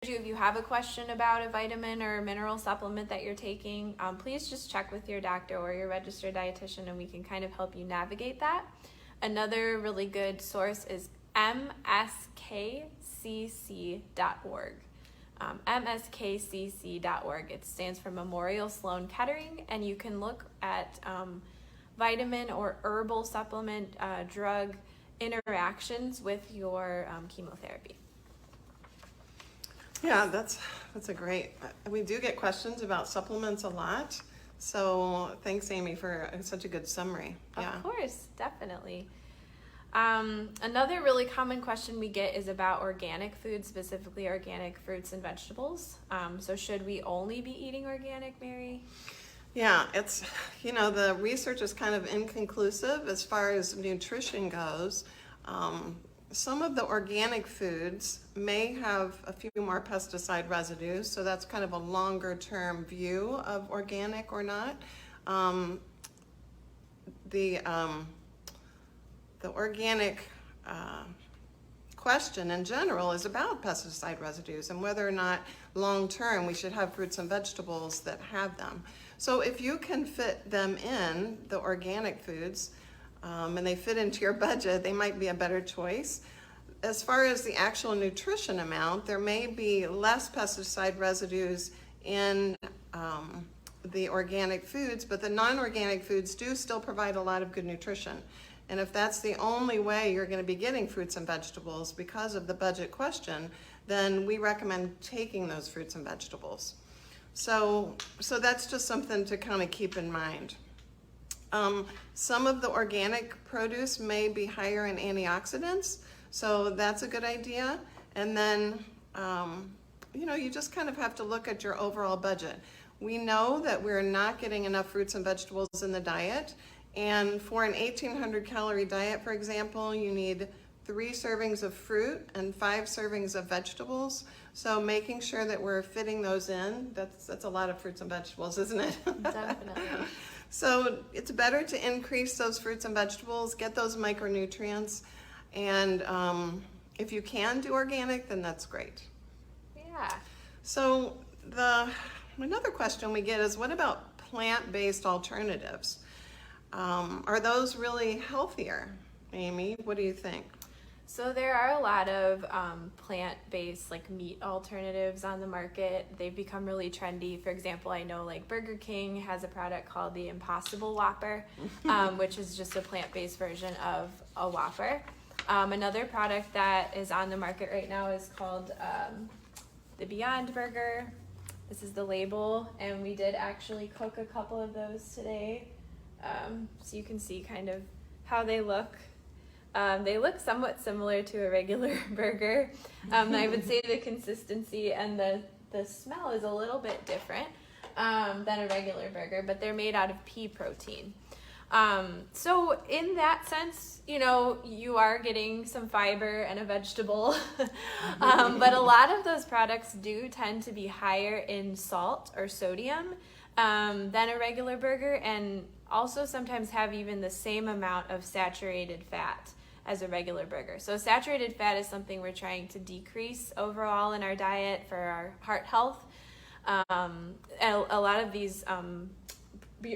you, if you have a question about a vitamin or mineral supplement that you're taking, please just check with your doctor or your registered dietitian, and we can kind of help you navigate that. Another really good source is mskcc.org. mskcc.org. It stands for Memorial Sloan Kettering, and you can look at vitamin or herbal supplement drug interactions with your chemotherapy. Yeah, that's a great. We do get questions about supplements a lot. So thanks, Amy, for such a good summary. Yeah. Of course, definitely. Another really common question we get is about organic food, specifically organic fruits and vegetables. So should we only be eating organic, Mary? Yeah, it's, the research is kind of inconclusive as far as nutrition goes. Some of the organic foods may have a few more pesticide residues, so that's kind of a longer term view of organic or not. The organic question in general is about pesticide residues and whether or not long term we should have fruits and vegetables that have them. So if you can fit them in, the organic foods, and they fit into your budget, they might be a better choice. As far as the actual nutrition amount, there may be less pesticide residues in the organic foods, but the non-organic foods do still provide a lot of good nutrition. And if that's the only way you're going to be getting fruits and vegetables because of the budget question, then we recommend taking those fruits and vegetables. So that's just something to kind of keep in mind. Some of the organic produce may be higher in antioxidants, so that's a good idea. And then, you just kind of have to look at your overall budget. We know that we're not getting enough fruits and vegetables in the diet. And for an 1,800 calorie diet, for example, you need 3 servings of fruit and 5 servings of vegetables. So making sure that we're fitting those in, that's a lot of fruits and vegetables, isn't it? Definitely. So it's better to increase those fruits and vegetables, get those micronutrients, and if you can do organic, then that's great. Yeah. So another question we get is, what about plant-based alternatives? Are those really healthier? Amy, what do you think? So there are a lot of plant-based like meat alternatives on the market. They've become really trendy. For example, I know like Burger King has a product called the Impossible Whopper, which is just a plant-based version of a Whopper. Another product that is on the market right now is called the Beyond Burger. This is the label, and we did actually cook a couple of those today. So you can see kind of how they look. They look somewhat similar to a regular burger. I would say the consistency and the smell is a little bit different than a regular burger, but they're made out of pea protein. So in that sense, you are getting some fiber and a vegetable, but a lot of those products do tend to be higher in salt or sodium than a regular burger, and also sometimes have even the same amount of saturated fat as a regular burger. So saturated fat is something we're trying to decrease overall in our diet for our heart health. And a lot of these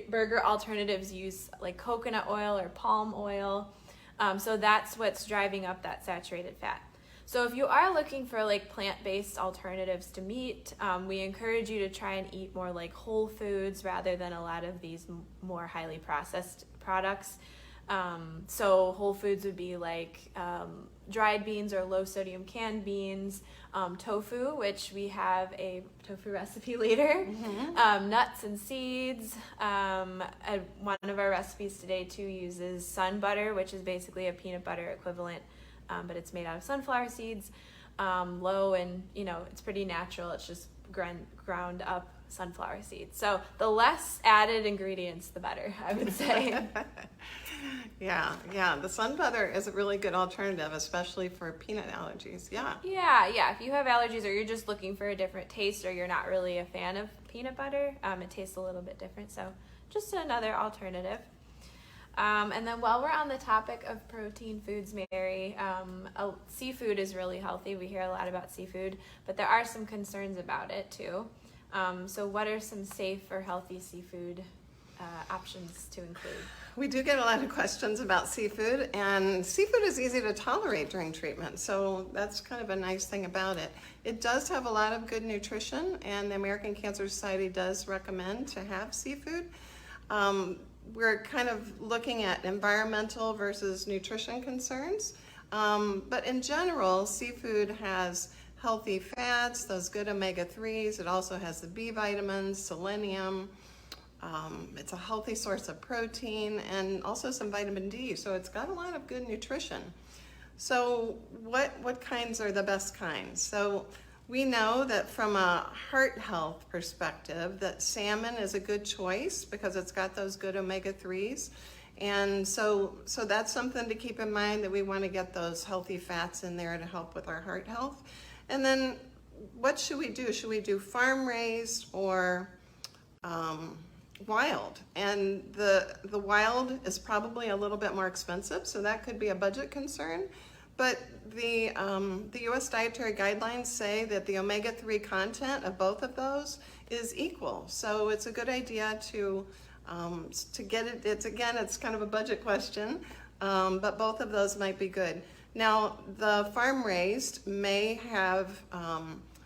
burger alternatives use like coconut oil or palm oil. So that's what's driving up that saturated fat. So if you are looking for like plant-based alternatives to meat, we encourage you to try and eat more like whole foods rather than a lot of these more highly processed products. So whole foods would be like dried beans or low sodium canned beans, tofu, which we have a tofu recipe later, nuts and seeds. One of our recipes today too uses sun butter, which is basically a peanut butter equivalent, but it's made out of sunflower seeds, low, and it's pretty natural. It's just ground up sunflower seeds. So the less added ingredients, the better, I would say. Yeah. The sun butter is a really good alternative, especially for peanut allergies. Yeah. If you have allergies or you're just looking for a different taste or you're not really a fan of peanut butter, it tastes a little bit different. So just another alternative. And then while we're on the topic of protein foods, Mary, seafood is really healthy. We hear a lot about seafood, but there are some concerns about it too. So what are some safe or healthy seafood options to include? We do get a lot of questions about seafood, and seafood is easy to tolerate during treatment, so that's kind of a nice thing about it. It does have a lot of good nutrition, and the American Cancer Society does recommend to have seafood. We're kind of looking at environmental versus nutrition concerns, but in general, seafood has healthy fats, those good omega-3s. It also has the B vitamins, selenium. It's a healthy source of protein and also some vitamin D, so it's got a lot of good nutrition. So what kinds are the best kinds? So we know that from a heart health perspective that salmon is a good choice because it's got those good omega-3s. And so that's something to keep in mind, that we want to get those healthy fats in there to help with our heart health. And then what should we do? Should we do farm raised or wild? And the wild is probably a little bit more expensive, so that could be a budget concern. But the U.S. dietary guidelines say that the omega-3 content of both of those is equal. So it's a good idea to get it. It's kind of a budget question, but both of those might be good. Now, the farm raised may have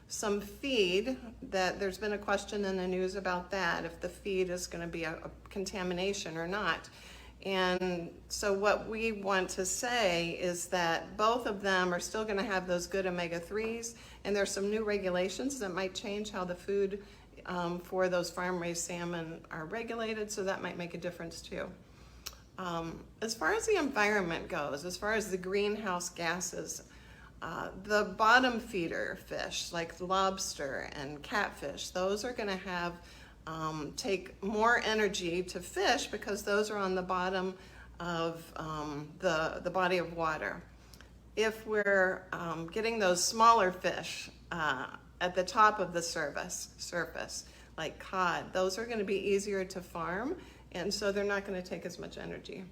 some feed that there's been a question in the news about that, if the feed is going to be a contamination or not. And so what we want to say is that both of them are still going to have those good omega-3s, and there's some new regulations that might change how the food for those farm-raised salmon are regulated, so that might make a difference too. As far as the environment goes, as far as the greenhouse gases, the bottom feeder fish like lobster and catfish, those are going to have take more energy to fish because those are on the bottom of the body of water. If we're getting those smaller fish at the top of the surface, like cod, those are going to be easier to farm, and so they're not going to take as much energy.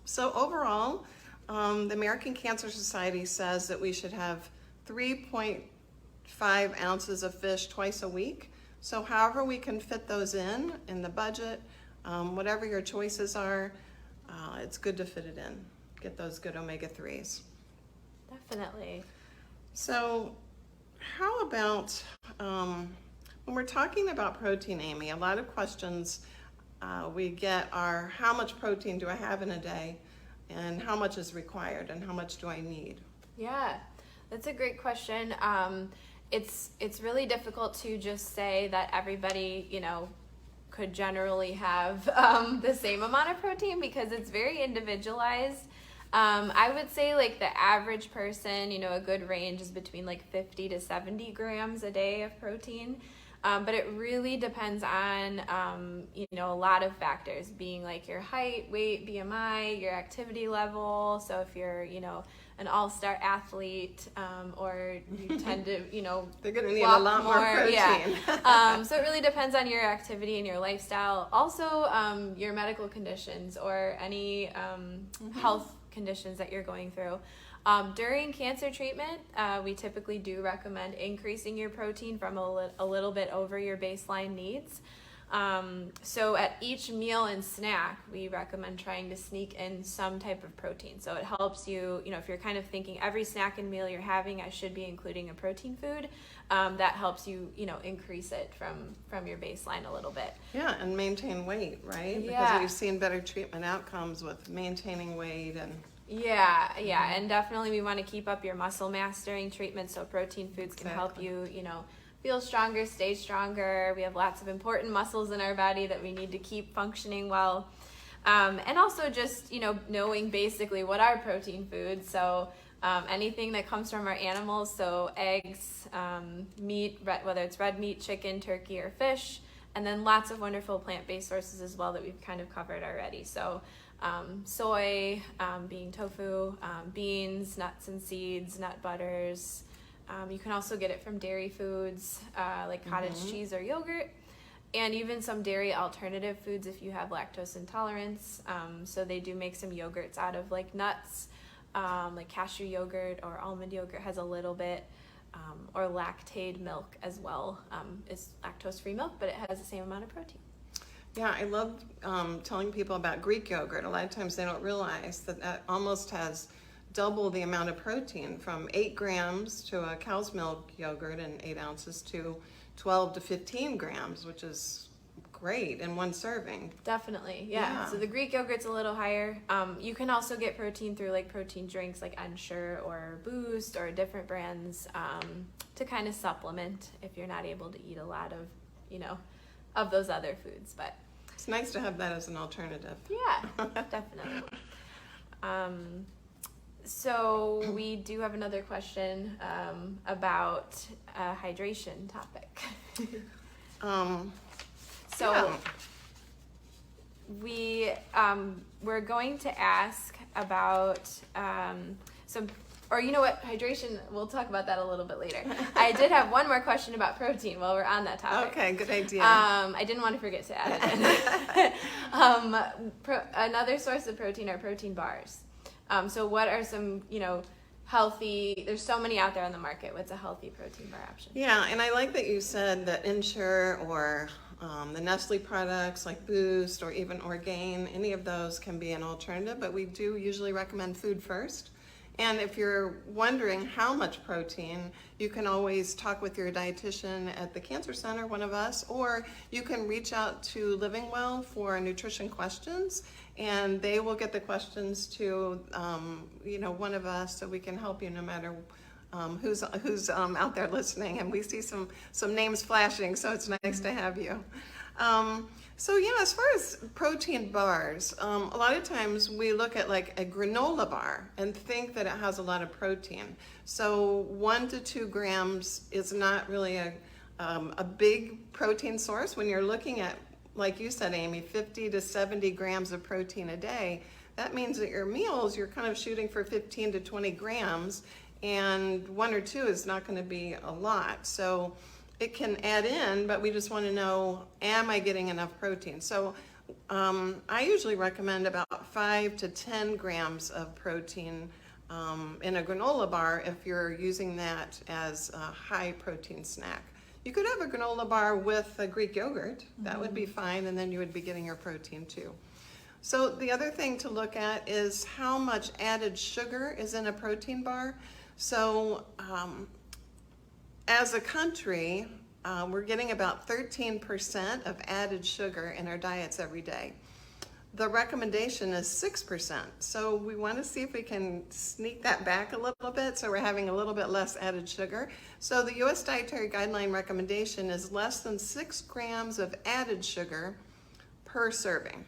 So overall, the American Cancer Society says that we should have 3.5 ounces of fish twice a week. So however we can fit those in the budget, whatever your choices are, it's good to fit it in. Get those good omega-3s. Definitely. So how about, when we're talking about protein, Amy, a lot of questions we get are, how much protein do I have in a day? And how much is required, and how much do I need? Yeah, that's a great question. It's really difficult to just say that everybody, could generally have the same amount of protein because it's very individualized. I would say like the average person, a good range is between like 50 to 70 grams a day of protein. But it really depends on, a lot of factors, being like your height, weight, BMI, your activity level. So if you're, an all-star athlete, or you tend to, they're going to need a lot more protein. Yeah. So it really depends on your activity and your lifestyle. Also, your medical conditions or any health conditions that you're going through. During cancer treatment, we typically do recommend increasing your protein from a little bit over your baseline needs. So at each meal and snack, we recommend trying to sneak in some type of protein. So it helps you, if you're kind of thinking every snack and meal you're having, I should be including a protein food, that helps you, increase it from your baseline a little bit. Yeah, and maintain weight, right? Yeah. Because we've seen better treatment outcomes with maintaining weight and... Yeah, and definitely we want to keep up your muscle mass during treatment, so protein foods can help you, feel stronger, stay stronger. We have lots of important muscles in our body that we need to keep functioning well. And also just, knowing basically what are protein foods. So anything that comes from our animals, so eggs, meat, whether it's red meat, chicken, turkey, or fish, and then lots of wonderful plant-based sources as well that we've kind of covered already. So soy, being tofu, beans, nuts and seeds, nut butters. You can also get it from dairy foods like cottage cheese or yogurt. and even some dairy alternative foods if you have lactose intolerance. So they do make some yogurts out of like nuts, like cashew yogurt or almond yogurt has a little bit, or Lactaid milk as well. It's lactose-free milk, but it has the same amount of protein. Yeah, I love telling people about Greek yogurt. A lot of times they don't realize that that almost has double the amount of protein, from 8 grams to a cow's milk yogurt and 8 ounces to 12 to 15 grams, which is great in one serving. Definitely, yeah. So the Greek yogurt's a little higher. You can also get protein through like protein drinks like Ensure or Boost or different brands to kind of supplement if you're not able to eat a lot of, of those other foods. But it's nice to have that as an alternative. Yeah, definitely. So we do have another question about a hydration topic. So yeah. we're going to ask about some, or you know what, hydration, we'll talk about that a little bit later. I did have one more question about protein while we're on that topic. Okay, good idea. I didn't want to forget to add it in. Another source of protein are protein bars. So what are some, healthy, there's so many out there on the market. What's a healthy protein bar option? Yeah, and I like that you said that Ensure or the Nestle products like Boost or even Orgain, any of those can be an alternative, but we do usually recommend food first. And if you're wondering how much protein, you can always talk with your dietitian at the Cancer Center, one of us, or you can reach out to Living Well for nutrition questions, and they will get the questions to one of us, so we can help you no matter who's out there listening. And we see some names flashing, so it's nice to have you. So yeah, as far as protein bars, a lot of times we look at like a granola bar and think that it has a lot of protein. So 1 to 2 grams is not really a big protein source. When you're looking at, like you said, Amy, 50 to 70 grams of protein a day, that means that your meals, you're kind of shooting for 15 to 20 grams, and 1 or 2 is not going to be a lot. So it can add in, but we just want to know, am I getting enough protein? So I usually recommend about 5 to 10 grams of protein in a granola bar if you're using that as a high protein snack. You could have a granola bar with a Greek yogurt. That would be fine, and then you would be getting your protein too. So the other thing to look at is how much added sugar is in a protein bar. So as a country, we're getting about 13% of added sugar in our diets every day. The recommendation is 6%. So we want to see if we can sneak that back a little bit, so we're having a little bit less added sugar. So the U.S. Dietary Guideline recommendation is less than 6 grams of added sugar per serving.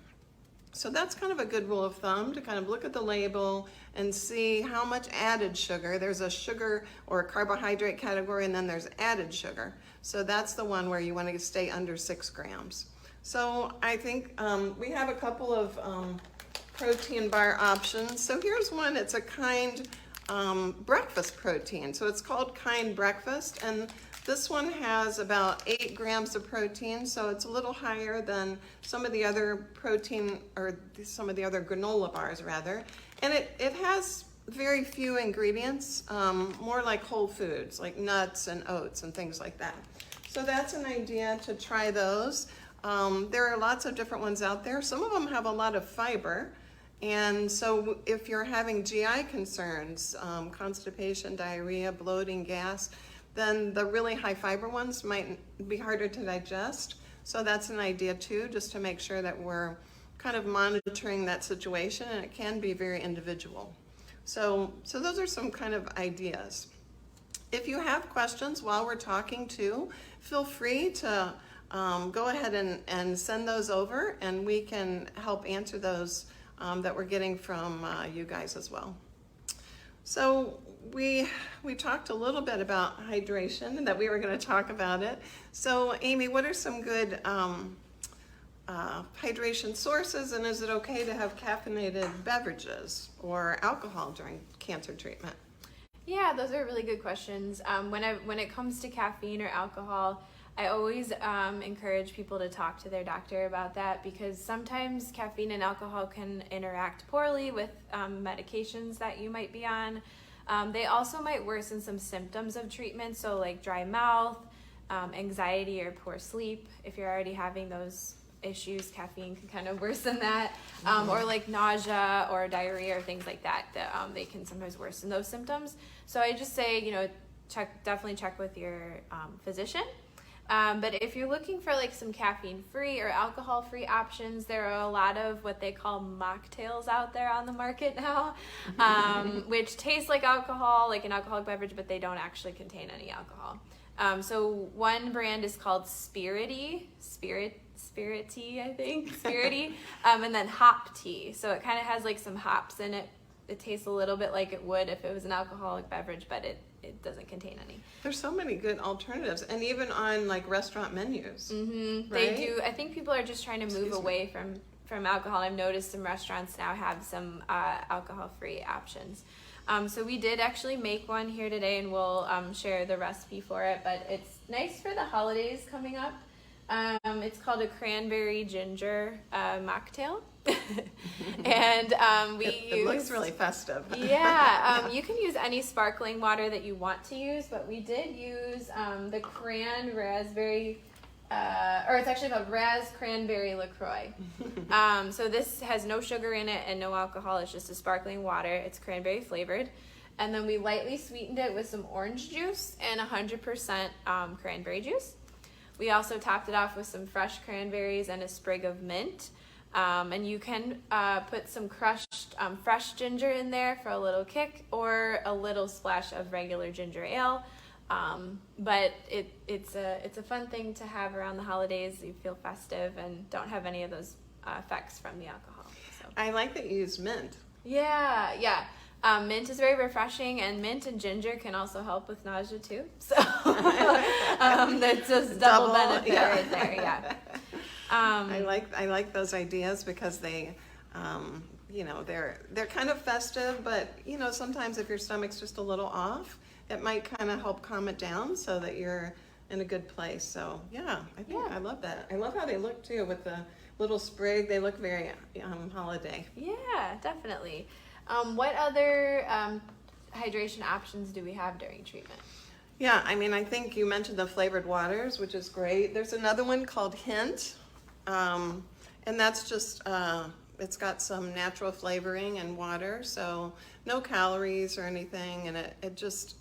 So that's kind of a good rule of thumb, to kind of look at the label and see how much added sugar. There's a sugar or a carbohydrate category, and then there's added sugar. So that's the one where you want to stay under 6 grams. So I think we have a couple of protein bar options. So here's one. It's a Kind breakfast protein. So it's called Kind Breakfast, and this one has about 8 grams of protein, so it's a little higher than some of the other protein, or some of the other granola bars rather. And it has very few ingredients, more like whole foods, like nuts and oats and things like that. So that's an idea to try those. There are lots of different ones out there. Some of them have a lot of fiber. And so if you're having GI concerns, constipation, diarrhea, bloating, gas, then the really high fiber ones might be harder to digest. So that's an idea too, just to make sure that we're kind of monitoring that situation, and it can be very individual. So those are some kind of ideas. If you have questions while we're talking too, feel free to go ahead and send those over, and we can help answer those that we're getting from you guys as well. So we talked a little bit about hydration, and that we were going to talk about it. So Amy, what are some good hydration sources, and is it okay to have caffeinated beverages or alcohol during cancer treatment? Yeah, those are really good questions. When it comes to caffeine or alcohol, I always encourage people to talk to their doctor about that, because sometimes caffeine and alcohol can interact poorly with medications that you might be on. They also might worsen some symptoms of treatment, so like dry mouth, anxiety or poor sleep. If you're already having those issues, caffeine can kind of worsen that, or like nausea or diarrhea or things like that, they can sometimes worsen those symptoms. So I just say, definitely check with your physician. But if you're looking for like some caffeine-free or alcohol-free options, there are a lot of what they call mocktails out there on the market now, which taste like alcohol, like an alcoholic beverage, but they don't actually contain any alcohol. So one brand is called Spirity, I think, Spirity, and then Hop Tea. So it kind of has like some hops in it. It tastes a little bit like it would if it was an alcoholic beverage, but it doesn't contain any. There's so many good alternatives, and even on like restaurant menus. Mm-hmm. Right? They do. I think people are just trying to move away from alcohol. I've noticed some restaurants now have some alcohol-free options. So we did actually make one here today, and we'll share the recipe for it. But it's nice for the holidays coming up. It's called a cranberry ginger mocktail. And it looks really festive. Yeah, you can use any sparkling water that you want to use, but we did use the cran raspberry, or it's actually called Raz Cranberry LaCroix. So this has no sugar in it and no alcohol. It's just a sparkling water. It's cranberry flavored. And then we lightly sweetened it with some orange juice and 100% cranberry juice. We also topped it off with some fresh cranberries and a sprig of mint. And you can put some crushed fresh ginger in there for a little kick, or a little splash of regular ginger ale. But it's a fun thing to have around the holidays. You feel festive and don't have any of those effects from the alcohol. So. I like that you use mint. Yeah. Mint is very refreshing, and mint and ginger can also help with nausea too. So that's just double benefit right there. Yeah. I like those ideas because they, they're kind of festive, but sometimes if your stomach's just a little off, it might kind of help calm it down so that you're in a good place. So yeah, I love that. I love how they look too with the little sprig. They look very holiday. Yeah, definitely. What other hydration options do we have during treatment? Yeah, I think you mentioned the flavored waters, which is great. There's another one called Hint, and that's just, it's got some natural flavoring and water, so no calories or anything, and it just,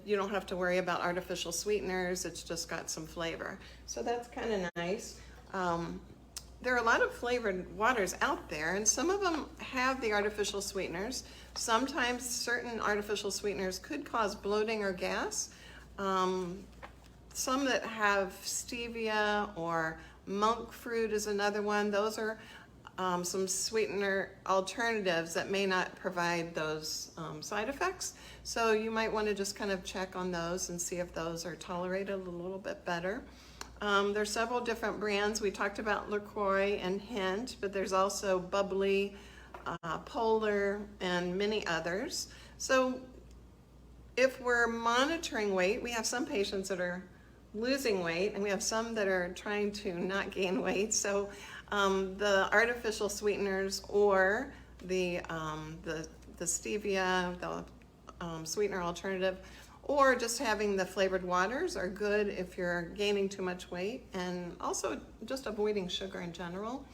you don't have to worry about artificial sweeteners. It's just got some flavor. So that's kind of nice. There are a lot of flavored waters out there, and some of them have the artificial sweeteners. Sometimes certain artificial sweeteners could cause bloating or gas. Some that have stevia or monk fruit is another one. Those are some sweetener alternatives that may not provide those side effects. So you might want to just kind of check on those and see if those are tolerated a little bit better. There's several different brands. We talked about LaCroix and Hint, but there's also Bubbly, Polar, and many others. So if we're monitoring weight, we have some patients that are losing weight, and we have some that are trying to not gain weight. So the artificial sweeteners or the stevia, the sweetener alternative, or just having the flavored waters are good if you're gaining too much weight, and also just avoiding sugar in general.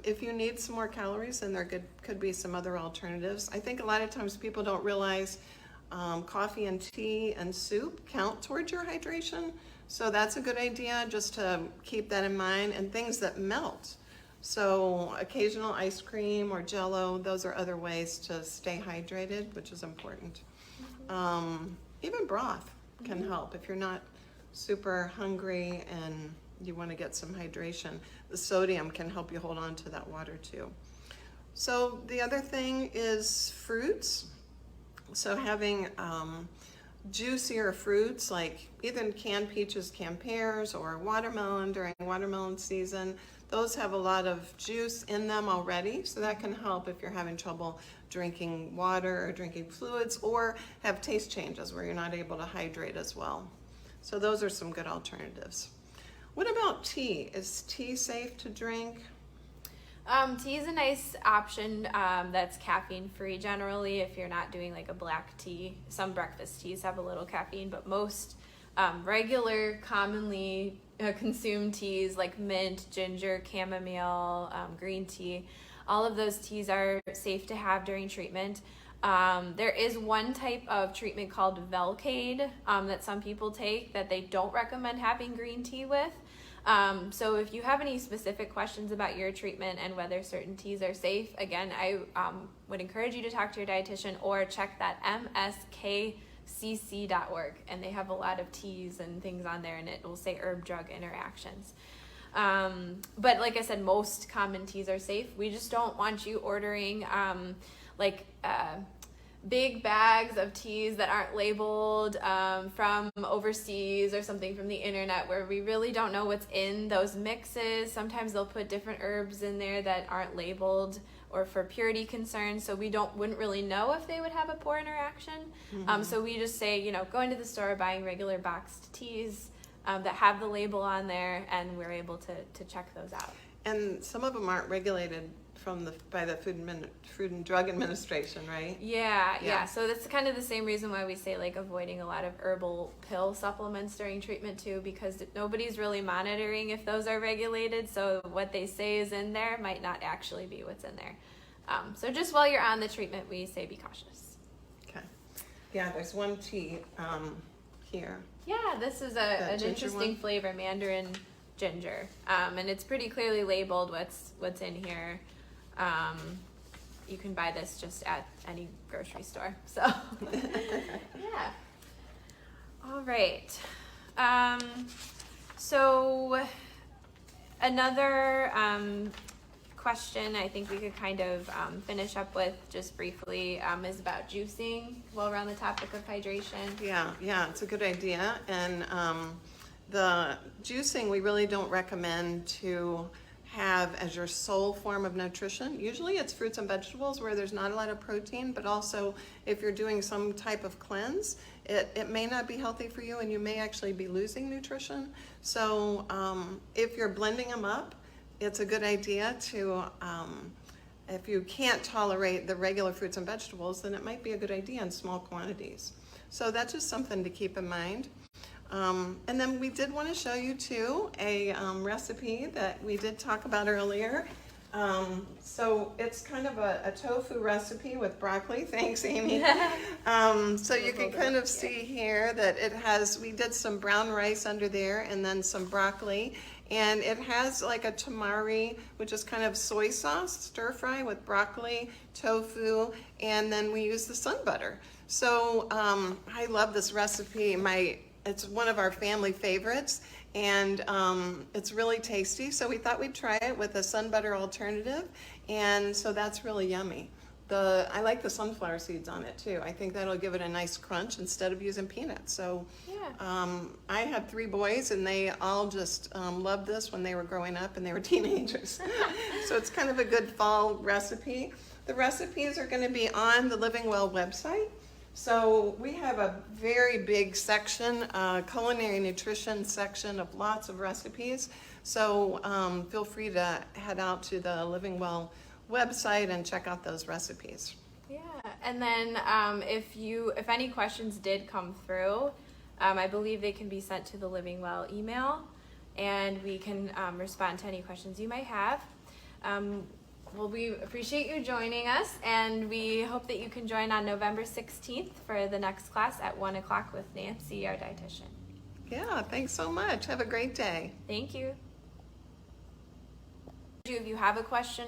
If you need some more calories, then there could be some other alternatives. I think a lot of times people don't realize coffee and tea and soup count towards your hydration. So that's a good idea, just to keep that in mind, and things that melt. So occasional ice cream or Jell-O, those are other ways to stay hydrated, which is important. Even broth can help if you're not super hungry and you want to get some hydration. The sodium can help you hold on to that water too. So the other thing is fruits. So having juicier fruits like either canned peaches, canned pears, or watermelon during watermelon season. Those have a lot of juice in them already, so that can help if you're having trouble drinking water or drinking fluids, or have taste changes where you're not able to hydrate as well. So those are some good alternatives. What about tea? Is tea safe to drink? Tea is a nice option that's caffeine free generally if you're not doing like a black tea. Some breakfast teas have a little caffeine, but most regular, commonly consumed teas like mint, ginger, chamomile, green tea, all of those teas are safe to have during treatment. There is one type of treatment called Velcade that some people take that they don't recommend having green tea with. So if you have any specific questions about your treatment and whether certain teas are safe, again, I would encourage you to talk to your dietitian or check that mskcc.org, and they have a lot of teas and things on there, and it will say herb-drug interactions. But like I said, most common teas are safe. We just don't want you ordering big bags of teas that aren't labeled from overseas or something from the internet where we really don't know what's in those mixes. Sometimes they'll put different herbs in there that aren't labeled or for purity concerns, so we wouldn't really know if they would have a poor interaction. So we just say, going to the store, buying regular boxed teas that have the label on there, and we're able to check those out. And some of them aren't regulated by the Food and Drug Administration, right? Yeah. So that's kind of the same reason why we say like avoiding a lot of herbal pill supplements during treatment too, because nobody's really monitoring if those are regulated. So what they say is in there might not actually be what's in there. So just while you're on the treatment, we say be cautious. Okay. Yeah, there's one tea here. Yeah, this is an interesting one? flavor, mandarin ginger, and it's pretty clearly labeled what's in here. You can buy this just at any grocery store. So, yeah. All right. So another question I think we could kind of finish up with just briefly is about juicing while we're on the topic of hydration. Yeah, it's a good idea. And the juicing we really don't recommend to have as your sole form of nutrition. Usually it's fruits and vegetables where there's not a lot of protein, but also if you're doing some type of cleanse, it may not be healthy for you and you may actually be losing nutrition. So if you're blending them up, it's a good idea to, if you can't tolerate the regular fruits and vegetables, then it might be a good idea in small quantities. So that's just something to keep in mind. And then we did want to show you too a recipe that we did talk about earlier. So it's kind of a tofu recipe with broccoli. Thanks, Amy. So you can kind of see here that we did some brown rice under there and then some broccoli. And it has like a tamari, which is kind of soy sauce, stir fry with broccoli, tofu, and then we use the sun butter. So I love this recipe. It's one of our family favorites, and it's really tasty. So we thought we'd try it with a sun butter alternative, and so that's really yummy. I like the sunflower seeds on it too. I think that'll give it a nice crunch instead of using peanuts. So I had 3 boys, and they all just loved this when they were growing up and they were teenagers. So it's kind of a good fall recipe. The recipes are going to be on the Living Well website. So we have a very big section, culinary nutrition section of lots of recipes. So feel free to head out to the Living Well website and check out those recipes. Yeah, and then if any questions did come through, I believe they can be sent to the Living Well email, and we can respond to any questions you might have. Well, we appreciate you joining us, and we hope that you can join on November 16th for the next class at 1 o'clock with Nancy, our dietitian. Yeah, thanks so much. Have a great day. Thank you. If you have a question